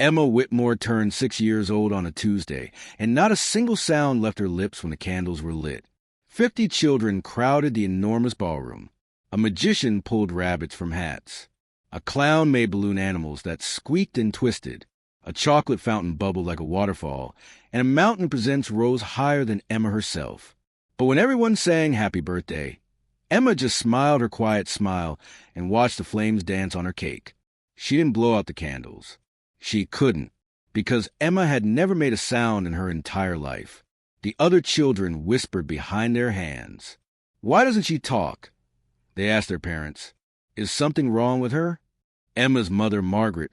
Emma Whitmore turned 6 years old on a Tuesday, and not a single sound left her lips when the candles were lit. 50 children crowded the enormous ballroom. A magician pulled rabbits from hats. A clown made balloon animals that squeaked and twisted. A chocolate fountain bubbled like a waterfall, and a mountain presents rose higher than Emma herself. But when everyone sang happy birthday, Emma just smiled her quiet smile and watched the flames dance on her cake. She didn't blow out the candles. She couldn't, because Emma had never made a sound in her entire life. The other children whispered behind their hands. "Why doesn't she talk?" They asked their parents. "Is something wrong with her?" Emma's mother, Margaret,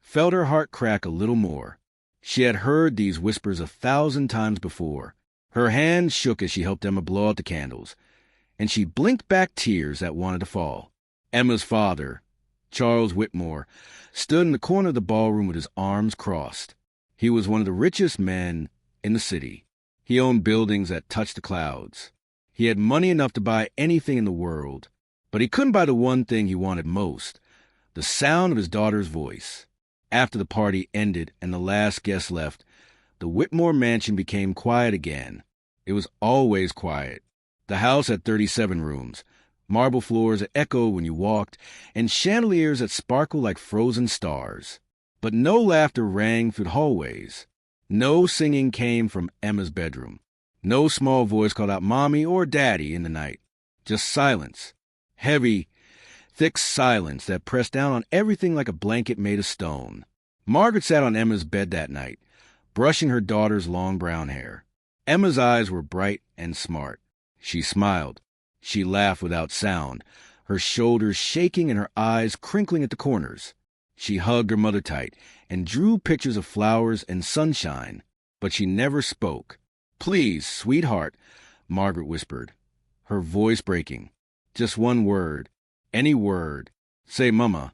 felt her heart crack a little more. She had heard these whispers 1,000 times before. Her hands shook as she helped Emma blow out the candles, and she blinked back tears that wanted to fall. Emma's father, Charles Whitmore, stood in the corner of the ballroom with his arms crossed. He was one of the richest men in the city. He owned buildings that touched the clouds. He had money enough to buy anything in the world, but he couldn't buy the one thing he wanted most, the sound of his daughter's voice. After the party ended and the last guest left, the Whitmore mansion became quiet again. It was always quiet. The house had 37 rooms, marble floors that echoed when you walked, and chandeliers that sparkled like frozen stars. But no laughter rang through the hallways. No singing came from Emma's bedroom. No small voice called out Mommy or Daddy in the night. Just silence. Heavy, thick silence that pressed down on everything like a blanket made of stone. Margaret sat on Emma's bed that night, brushing her daughter's long brown hair. Emma's eyes were bright and smart. She smiled. She laughed without sound, her shoulders shaking and her eyes crinkling at the corners. She hugged her mother tight and drew pictures of flowers and sunshine, but she never spoke. "Please, sweetheart," Margaret whispered, her voice breaking. "Just one word. Any word. Say, Mama.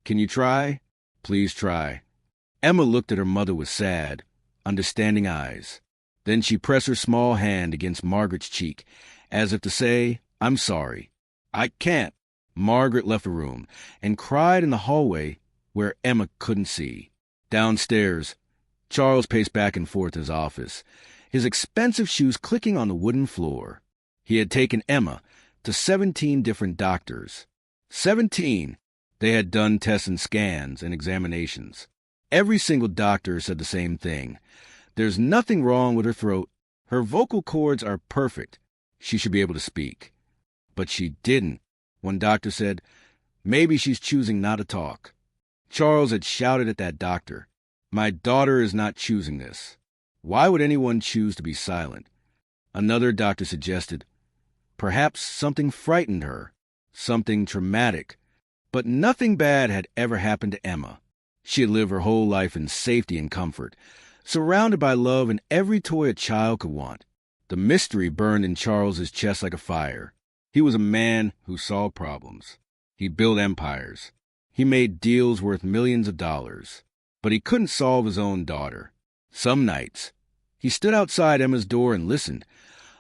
Can you try? Please try." Emma looked at her mother with sad, understanding eyes. Then she pressed her small hand against Margaret's cheek, as if to say, "I'm sorry. I can't." Margaret left the room and cried in the hallway where Emma couldn't see. Downstairs, Charles paced back and forth his office, his expensive shoes clicking on the wooden floor. He had taken Emma to 17 different doctors. 17! They had done tests and scans and examinations. Every single doctor said the same thing. There's nothing wrong with her throat. Her vocal cords are perfect. She should be able to speak. But she didn't. One doctor said, maybe she's choosing not to talk. Charles had shouted at that doctor, "My daughter is not choosing this. Why would anyone choose to be silent?" Another doctor suggested, perhaps something frightened her, something traumatic. But nothing bad had ever happened to Emma. She had lived her whole life in safety and comfort, surrounded by love and every toy a child could want. The mystery burned in Charles's chest like a fire. He was a man who solved problems. He built empires. He made deals worth millions of dollars. But he couldn't solve his own daughter. Some nights, he stood outside Emma's door and listened,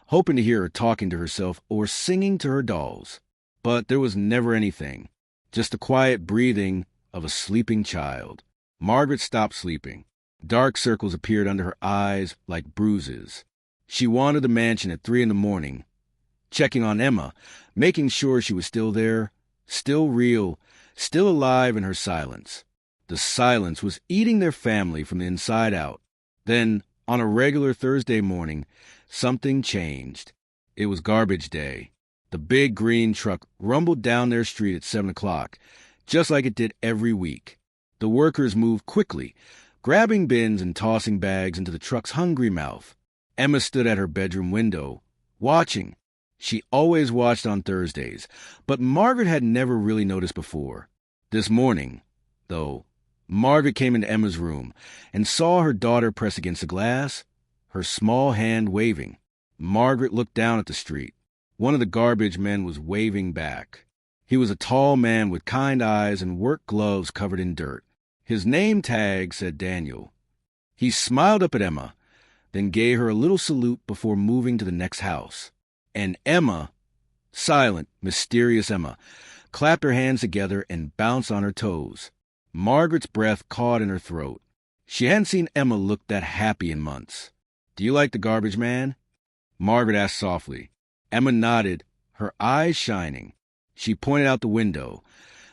hoping to hear her talking to herself or singing to her dolls. But there was never anything, just the quiet breathing of a sleeping child. Margaret stopped sleeping. Dark circles appeared under her eyes like bruises. She wandered the mansion at 3 a.m, checking on Emma, making sure she was still there, still real, still alive in her silence. The silence was eating their family from the inside out. Then, on a regular Thursday morning, something changed. It was garbage day. The big green truck rumbled down their street at 7 o'clock, just like it did every week. The workers moved quickly, grabbing bins and tossing bags into the truck's hungry mouth. Emma stood at her bedroom window, watching. She always watched on Thursdays, but Margaret had never really noticed before. This morning, though, Margaret came into Emma's room and saw her daughter press against the glass, her small hand waving. Margaret looked down at the street. One of the garbage men was waving back. He was a tall man with kind eyes and work gloves covered in dirt. His name tag said Daniel. He smiled up at Emma, then gave her a little salute before moving to the next house. And Emma, silent, mysterious Emma, clapped her hands together and bounced on her toes. Margaret's breath caught in her throat. She hadn't seen Emma look that happy in months. "Do you like the garbage man?" Margaret asked softly. Emma nodded, her eyes shining. She pointed out the window,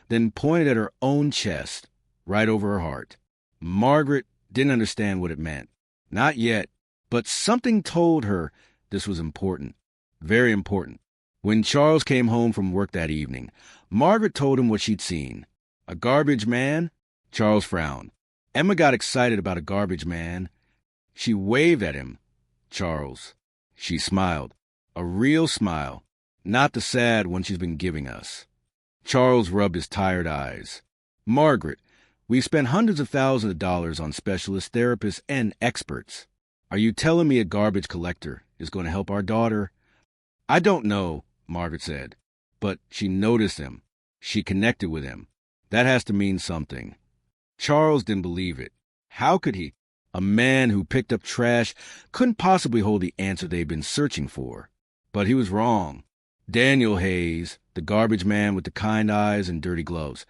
then pointed at her own chest, right over her heart. Margaret didn't understand what it meant. Not yet, but something told her this was important. Very important. When Charles came home from work that evening, Margaret told him what she'd seen. A garbage man? Charles frowned. Emma got excited about a garbage man. She waved at him. Charles. She smiled. A real smile. Not the sad one she's been giving us. Charles rubbed his tired eyes. Margaret, we've spent hundreds of thousands of dollars on specialists, therapists, and experts. Are you telling me a garbage collector is going to help our daughter? I don't know, Margaret said. But she noticed him. She connected with him. That has to mean something. Charles didn't believe it. How could he? A man who picked up trash couldn't possibly hold the answer they'd been searching for. But he was wrong. Daniel Hayes, the garbage man with the kind eyes and dirty gloves,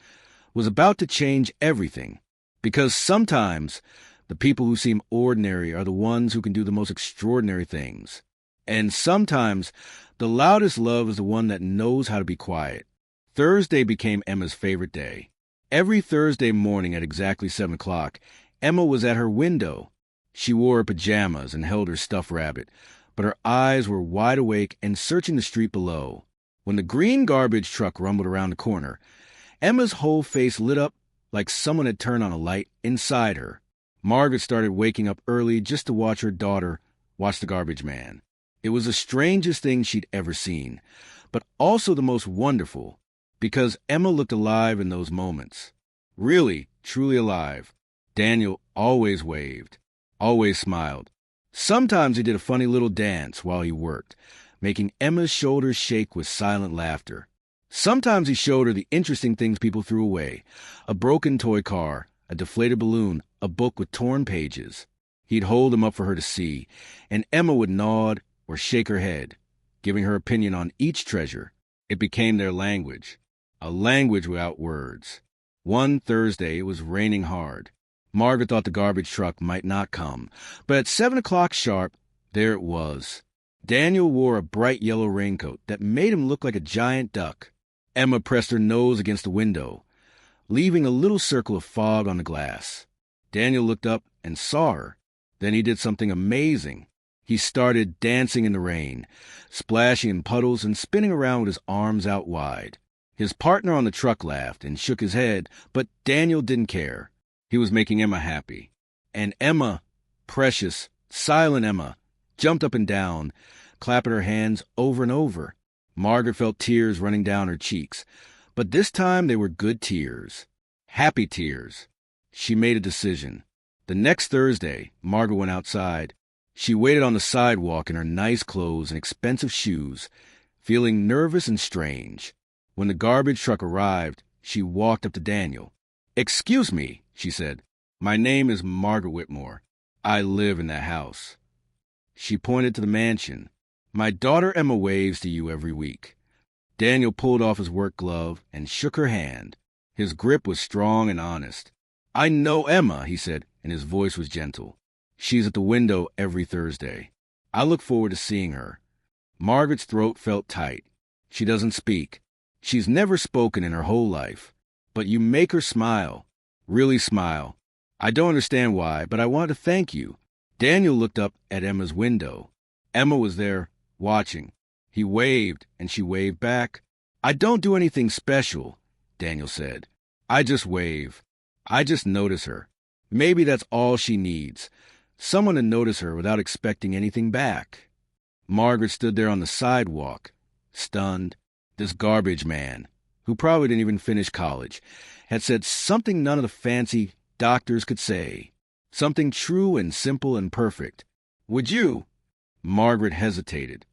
was about to change everything. Because sometimes the people who seem ordinary are the ones who can do the most extraordinary things. And sometimes the loudest love is the one that knows how to be quiet. Thursday became Emma's favorite day. Every Thursday morning at exactly 7 o'clock, Emma was at her window. She wore her pajamas and held her stuffed rabbit, but her eyes were wide awake and searching the street below. When the green garbage truck rumbled around the corner, Emma's whole face lit up like someone had turned on a light inside her. Margaret started waking up early just to watch her daughter watch the garbage man. It was the strangest thing she'd ever seen, but also the most wonderful, because Emma looked alive in those moments. Really, truly alive. Daniel always waved, always smiled. Sometimes he did a funny little dance while he worked, making Emma's shoulders shake with silent laughter. Sometimes he showed her the interesting things people threw away, a broken toy car, a deflated balloon, a book with torn pages. He'd hold them up for her to see, and Emma would nod or shake her head, giving her opinion on each treasure. It became their language, a language without words. One Thursday it was raining hard. Margaret thought the garbage truck might not come, but at 7 o'clock sharp, there it was. Daniel wore a bright yellow raincoat that made him look like a giant duck. Emma pressed her nose against the window, leaving a little circle of fog on the glass. Daniel looked up and saw her. Then he did something amazing. He started dancing in the rain, splashing in puddles and spinning around with his arms out wide. His partner on the truck laughed and shook his head, but Daniel didn't care. He was making Emma happy. And Emma, precious, silent Emma, jumped up and down, clapping her hands over and over. Margaret felt tears running down her cheeks, but this time they were good tears. Happy tears. She made a decision. The next Thursday, Margaret went outside. She waited on the sidewalk in her nice clothes and expensive shoes, feeling nervous and strange. When the garbage truck arrived, she walked up to Daniel. "Excuse me," she said. "My name is Margaret Whitmore. I live in that house." She pointed to the mansion. "My daughter Emma waves to you every week." Daniel pulled off his work glove and shook her hand. His grip was strong and honest. "I know Emma," he said, and his voice was gentle. "She's at the window every Thursday. I look forward to seeing her." Margaret's throat felt tight. She doesn't speak. She's never spoken in her whole life. But you make her smile. Really smile. I don't understand why, but I want to thank you. Daniel looked up at Emma's window. Emma was there, watching. He waved, and she waved back. "I don't do anything special," Daniel said. "I just wave. I just notice her. Maybe that's all she needs. Someone to notice her without expecting anything back." Margaret stood there on the sidewalk, stunned. This garbage man, who probably didn't even finish college, had said something none of the fancy doctors could say. Something true and simple and perfect. "Would you?" Margaret hesitated.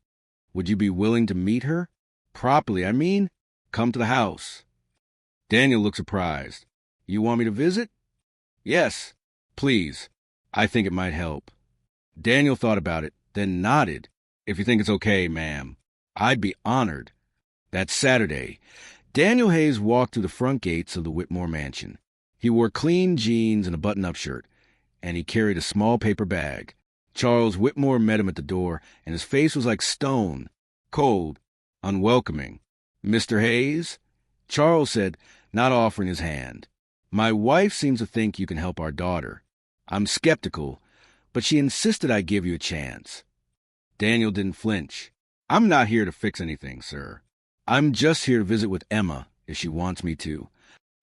"Would you be willing to meet her? Properly, I mean. Come to the house." Daniel looked surprised. "You want me to visit?" "Yes, please. I think it might help." Daniel thought about it, then nodded. "If you think it's okay, ma'am, I'd be honored." That Saturday, Daniel Hayes walked through the front gates of the Whitmore mansion. He wore clean jeans and a button-up shirt. and he carried a small paper bag. Charles Whitmore met him at the door, and his face was like stone, cold, unwelcoming. "Mr. Hayes?" Charles said, not offering his hand. "My wife seems to think you can help our daughter. I'm skeptical, but she insisted I give you a chance." Daniel didn't flinch. "I'm not here to fix anything, sir. I'm just here to visit with Emma, if she wants me to."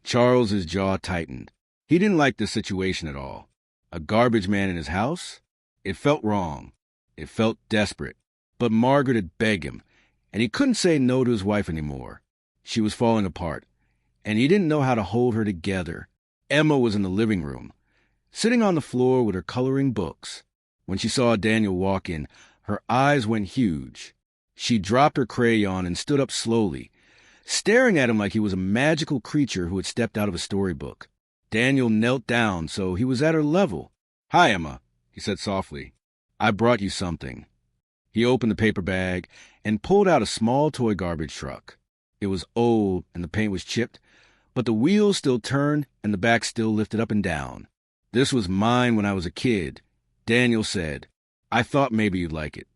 Charles's jaw tightened. He didn't like this situation at all. A garbage man in his house? It felt wrong. It felt desperate. But Margaret had begged him, and he couldn't say no to his wife anymore. She was falling apart, and he didn't know how to hold her together. Emma was in the living room, sitting on the floor with her coloring books. When she saw Daniel walk in, her eyes went huge. She dropped her crayon and stood up slowly, staring at him like he was a magical creature who had stepped out of a storybook. Daniel knelt down so he was at her level. "Hi, Emma," he said softly. "I brought you something." He opened the paper bag and pulled out a small toy garbage truck. It was old and the paint was chipped, but the wheels still turned and the back still lifted up and down. "This was mine when I was a kid," Daniel said. "I thought maybe you'd like it."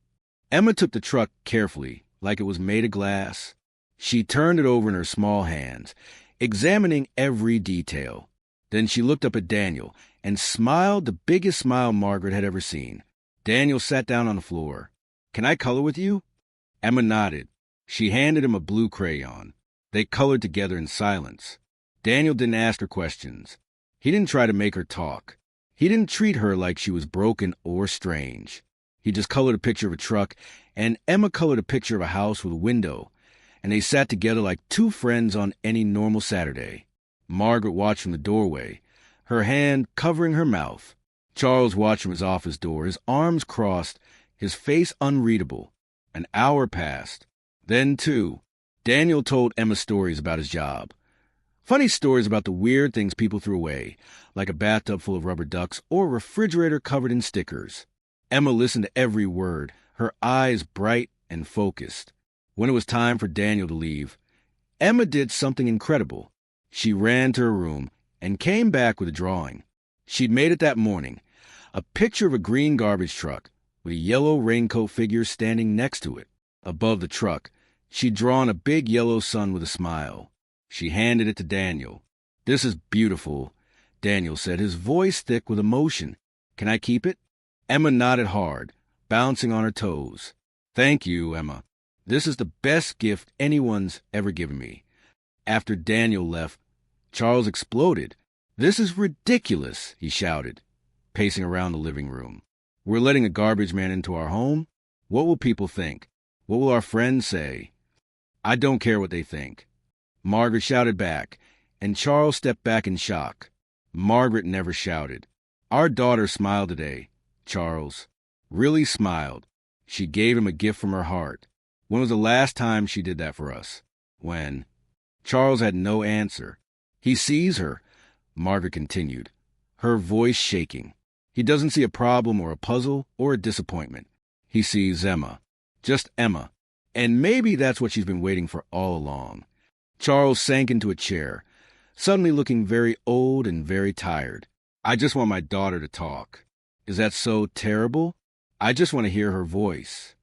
Emma took the truck carefully, like it was made of glass. She turned it over in her small hands, examining every detail. Then she looked up at Daniel and smiled the biggest smile Margaret had ever seen. Daniel sat down on the floor. "Can I color with you?" Emma nodded. She handed him a blue crayon. They colored together in silence. Daniel didn't ask her questions. He didn't try to make her talk. He didn't treat her like she was broken or strange. He just colored a picture of a truck, and Emma colored a picture of a house with a window, and they sat together like two friends on any normal Saturday. Margaret watched from the doorway, her hand covering her mouth. Charles watched from his office door, his arms crossed, his face unreadable. An hour passed. Then, too, Daniel told Emma stories about his job. Funny stories about the weird things people threw away, like a bathtub full of rubber ducks or a refrigerator covered in stickers. Emma listened to every word, her eyes bright and focused. When it was time for Daniel to leave, Emma did something incredible. She ran to her room and came back with a drawing. She'd made it that morning, a picture of a green garbage truck with a yellow raincoat figure standing next to it. Above the truck, she'd drawn a big yellow sun with a smile. She handed it to Daniel. "This is beautiful," Daniel said, his voice thick with emotion. "Can I keep it?" Emma nodded hard, bouncing on her toes. "Thank you, Emma. This is the best gift anyone's ever given me." After Daniel left, Charles exploded. "This is ridiculous," he shouted, pacing around the living room. "We're letting a garbage man into our home? What will people think? What will our friends say?" "I don't care what they think," Margaret shouted back, and Charles stepped back in shock. Margaret never shouted. "Our daughter smiled today," Charles. "Really smiled. She gave him a gift from her heart. When was the last time she did that for us?" "When?" Charles had no answer. "He sees her," Margaret continued, her voice shaking. "He doesn't see a problem or a puzzle or a disappointment. He sees Emma. Just Emma. And maybe that's what she's been waiting for all along." Charles sank into a chair, suddenly looking very old and very tired. "I just want my daughter to talk. Is that so terrible? I just want to hear her voice."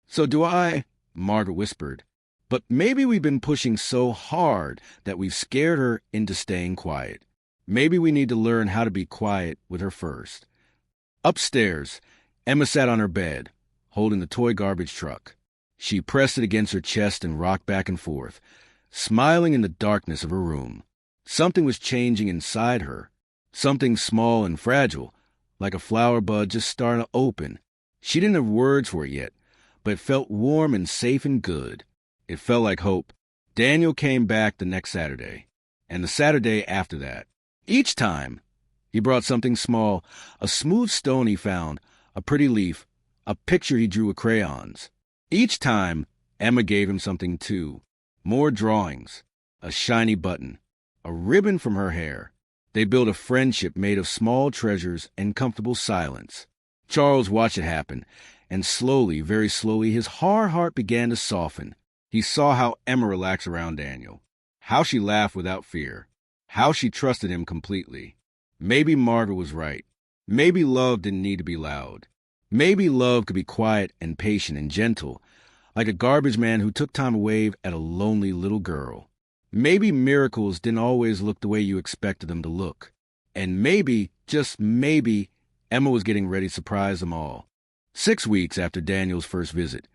"So do I," Margaret whispered. "But maybe we've been pushing so hard that we've scared her into staying quiet. Maybe we need to learn how to be quiet with her first." Upstairs, Emma sat on her bed, holding the toy garbage truck. She pressed it against her chest and rocked back and forth, smiling in the darkness of her room. Something was changing inside her, something small and fragile, like a flower bud just starting to open. She didn't have words for it yet, but it felt warm and safe and good. It felt like hope. Daniel came back the next Saturday, and the Saturday after that. Each time, he brought something small, a smooth stone he found, a pretty leaf, a picture he drew with crayons. Each time, Emma gave him something too. More drawings, a shiny button, a ribbon from her hair. They built a friendship made of small treasures and comfortable silence. Charles watched it happen, and slowly, very slowly, his hard heart began to soften. He saw how Emma relaxed around Daniel, how she laughed without fear, how she trusted him completely. Maybe Margaret was right. Maybe love didn't need to be loud. Maybe love could be quiet and patient and gentle, like a garbage man who took time to wave at a lonely little girl. Maybe miracles didn't always look the way you expected them to look. And maybe, just maybe, Emma was getting ready to surprise them all. 6 weeks after Daniel's first visit,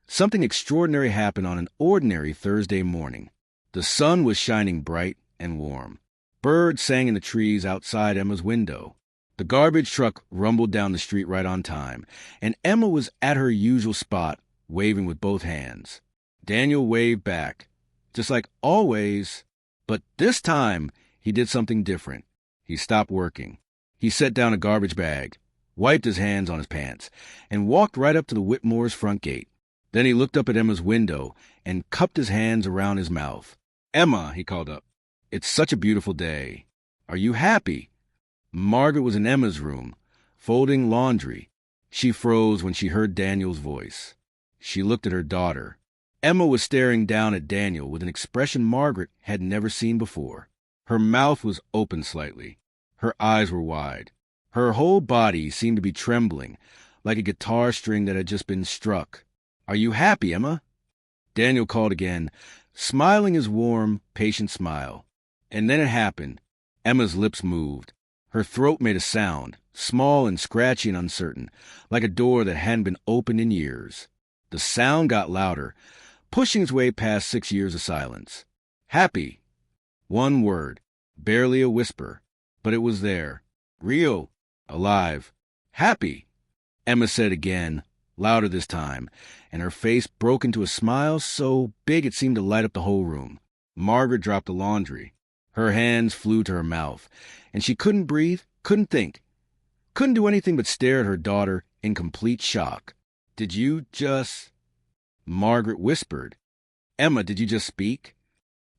something extraordinary happened on an ordinary Thursday morning. The sun was shining bright and warm. Birds sang in the trees outside Emma's window. The garbage truck rumbled down the street right on time, and Emma was at her usual spot, waving with both hands. Daniel waved back, just like always, but this time he did something different. He stopped working. He set down a garbage bag, wiped his hands on his pants, and walked right up to the Whitmore's front gate. Then he looked up at Emma's window and cupped his hands around his mouth. "Emma," he called up, "it's such a beautiful day. Are you happy?" Margaret was in Emma's room, folding laundry. She froze when she heard Daniel's voice. She looked at her daughter. Emma was staring down at Daniel with an expression Margaret had never seen before. Her mouth was open slightly. Her eyes were wide. Her whole body seemed to be trembling, like a guitar string that had just been struck. "Are you happy, Emma?" Daniel called again, smiling his warm, patient smile. And then it happened. Emma's lips moved. Her throat made a sound, small and scratchy and uncertain, like a door that hadn't been opened in years. The sound got louder, pushing its way past 6 years of silence. Happy. One word, barely a whisper, but it was there. Real. Alive. Happy. Emma said again, louder this time, and her face broke into a smile so big it seemed to light up the whole room. Margaret dropped the laundry. Her hands flew to her mouth, and she couldn't breathe, couldn't think, couldn't do anything but stare at her daughter in complete shock. "Did you just—" Margaret whispered. "Emma, did you just speak?"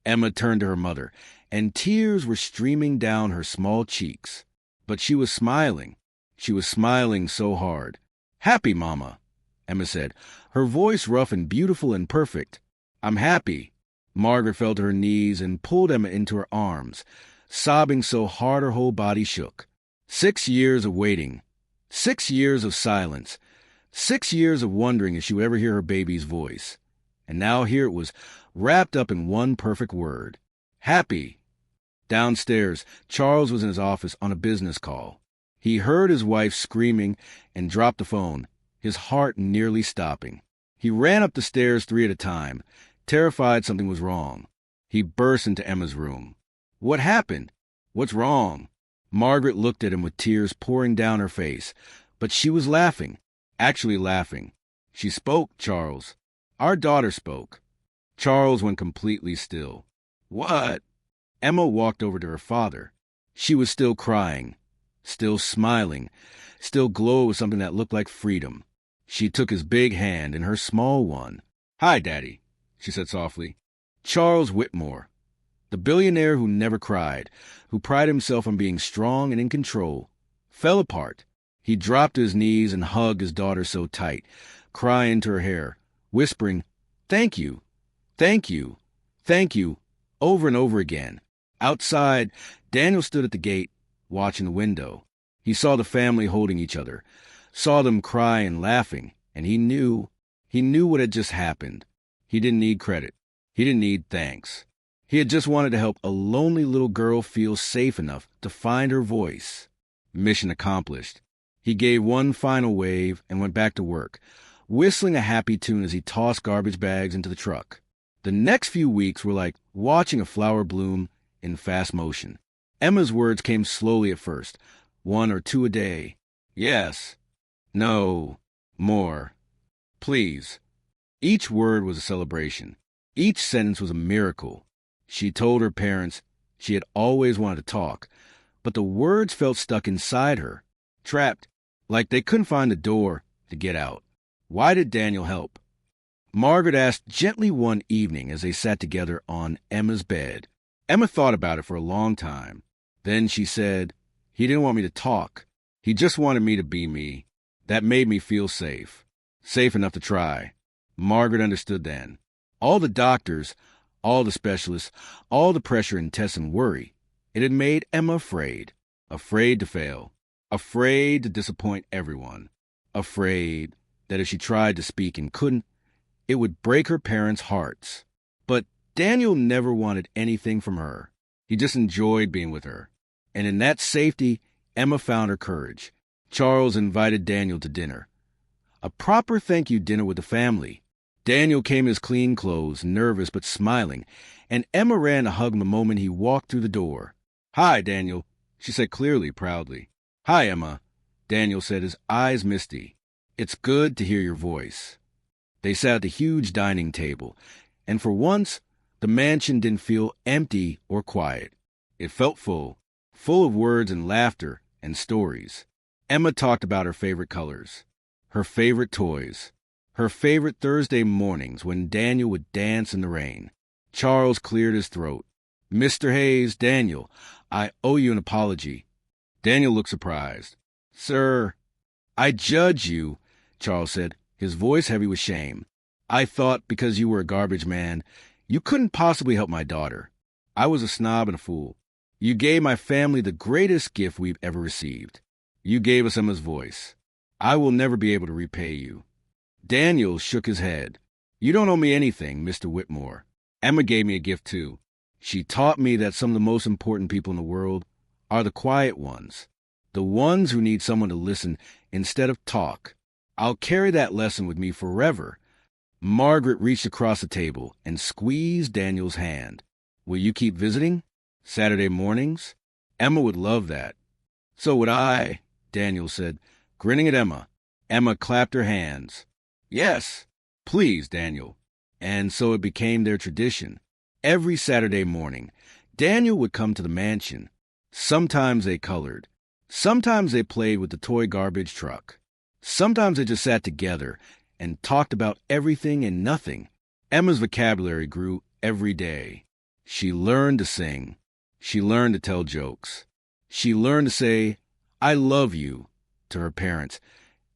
Emma turned to her mother, and tears were streaming down her small cheeks. But she was smiling. She was smiling so hard. "Happy, Mama," Emma said, her voice rough and beautiful and perfect. "I'm happy." Margaret fell to her knees and pulled Emma into her arms, sobbing so hard her whole body shook. 6 years of waiting. 6 years of silence. 6 years of wondering if she would ever hear her baby's voice. And now here it was, wrapped up in one perfect word. Happy. Downstairs, Charles was in his office on a business call. He heard his wife screaming and dropped the phone, his heart nearly stopping. He ran up the stairs 3 at a time, terrified something was wrong. He burst into Emma's room. "What happened? What's wrong?" Margaret looked at him with tears pouring down her face, but she was laughing, actually laughing. "She spoke, Charles. Our daughter spoke." Charles went completely still. "What?" Emma walked over to her father. She was still crying, still smiling, still glowed with something that looked like freedom. She took his big hand in her small one. "Hi, Daddy," she said softly. Charles Whitmore, the billionaire who never cried, who prided himself on being strong and in control, fell apart. He dropped to his knees and hugged his daughter so tight, crying into her hair, whispering, "Thank you, thank you, thank you," over and over again. Outside, Daniel stood at the gate, watching the window. He saw the family holding each other, saw them crying and laughing, and he knew what had just happened. He didn't need credit. He didn't need thanks. He had just wanted to help a lonely little girl feel safe enough to find her voice. Mission accomplished. He gave one final wave and went back to work, whistling a happy tune as he tossed garbage bags into the truck. The next few weeks were like watching a flower bloom in fast motion. Emma's words came slowly at first, 1 or 2 a day. Yes. No. More. Please. Each word was a celebration. Each sentence was a miracle. She told her parents she had always wanted to talk, but the words felt stuck inside her, trapped, like they couldn't find the door to get out. Why did Daniel help? Margaret asked gently one evening as they sat together on Emma's bed. Emma thought about it for a long time. Then she said, "He didn't want me to talk. He just wanted me to be me. That made me feel safe. Safe enough to try." Margaret understood then. All the doctors, all the specialists, all the pressure and tests and worry, it had made Emma afraid to fail. afraid to disappoint everyone, afraid that if she tried to speak and couldn't, it would break her parents' hearts. But Daniel never wanted anything from her. He just enjoyed being with her. And in that safety, Emma found her courage. Charles invited Daniel to dinner. A proper thank you dinner with the family. Daniel came in his clean clothes, nervous but smiling, and Emma ran to hug him the moment he walked through the door. "Hi, Daniel," she said clearly, proudly. "Hi, Emma," Daniel said, his eyes misty. "It's good to hear your voice." They sat at the huge dining table, and for once, the mansion didn't feel empty or quiet. It felt full of words and laughter and stories. Emma talked about her favorite colors, her favorite toys, her favorite Thursday mornings when Daniel would dance in the rain. Charles cleared his throat. "Mr. Hayes, Daniel, I owe you an apology." Daniel looked surprised. "Sir, I judge you," Charles said, his voice heavy with shame. "I thought because you were a garbage man, you couldn't possibly help my daughter. I was a snob and a fool. You gave my family the greatest gift we've ever received. You gave us Emma's voice. I will never be able to repay you." Daniel shook his head. "You don't owe me anything, Mr. Whitmore. Emma gave me a gift, too. She taught me that some of the most important people in the world are the quiet ones, the ones who need someone to listen instead of talk. I'll carry that lesson with me forever." Margaret reached across the table and squeezed Daniel's hand. "Will you keep visiting? Saturday mornings? Emma would love that." "So would I," Daniel said, grinning at Emma. Emma clapped her hands. "Yes, please, Daniel." And so it became their tradition. Every Saturday morning, Daniel would come to the mansion. Sometimes they colored. Sometimes they played with the toy garbage truck. Sometimes they just sat together and talked about everything and nothing. Emma's vocabulary grew every day. She learned to sing. She learned to tell jokes. She learned to say, "I love you," to her parents.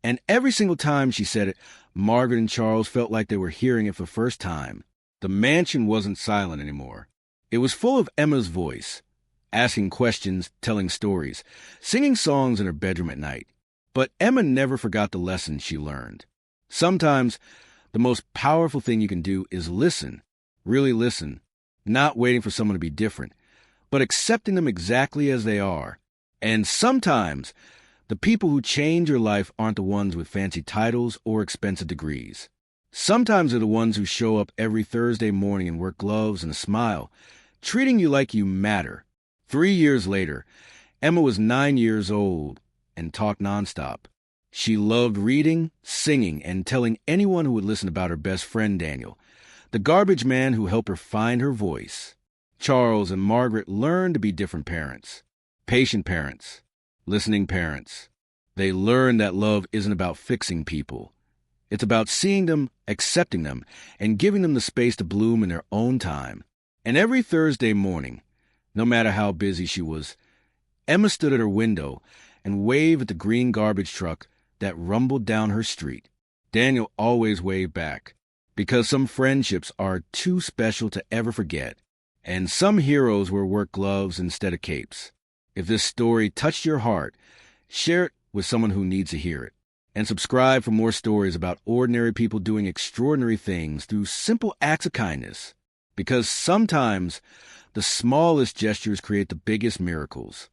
And every single time she said it, Margaret and Charles felt like they were hearing it for the first time. The mansion wasn't silent anymore. It was full of Emma's voice, asking questions, telling stories, singing songs in her bedroom at night. But Emma never forgot the lessons she learned. Sometimes the most powerful thing you can do is listen, really listen, not waiting for someone to be different, but accepting them exactly as they are. And sometimes the people who change your life aren't the ones with fancy titles or expensive degrees. Sometimes they're the ones who show up every Thursday morning in work gloves and a smile, treating you like you matter. 3 years later, Emma was 9 years old and talked nonstop. She loved reading, singing, and telling anyone who would listen about her best friend Daniel, the garbage man who helped her find her voice. Charles and Margaret learned to be different parents, patient parents, listening parents. They learned that love isn't about fixing people. It's about seeing them, accepting them, and giving them the space to bloom in their own time. And every Thursday morning, no matter how busy she was, Emma stood at her window and waved at the green garbage truck that rumbled down her street. Daniel always waved back, because some friendships are too special to ever forget, and some heroes wear work gloves instead of capes. If this story touched your heart, share it with someone who needs to hear it. And subscribe for more stories about ordinary people doing extraordinary things through simple acts of kindness. Because sometimes the smallest gestures create the biggest miracles.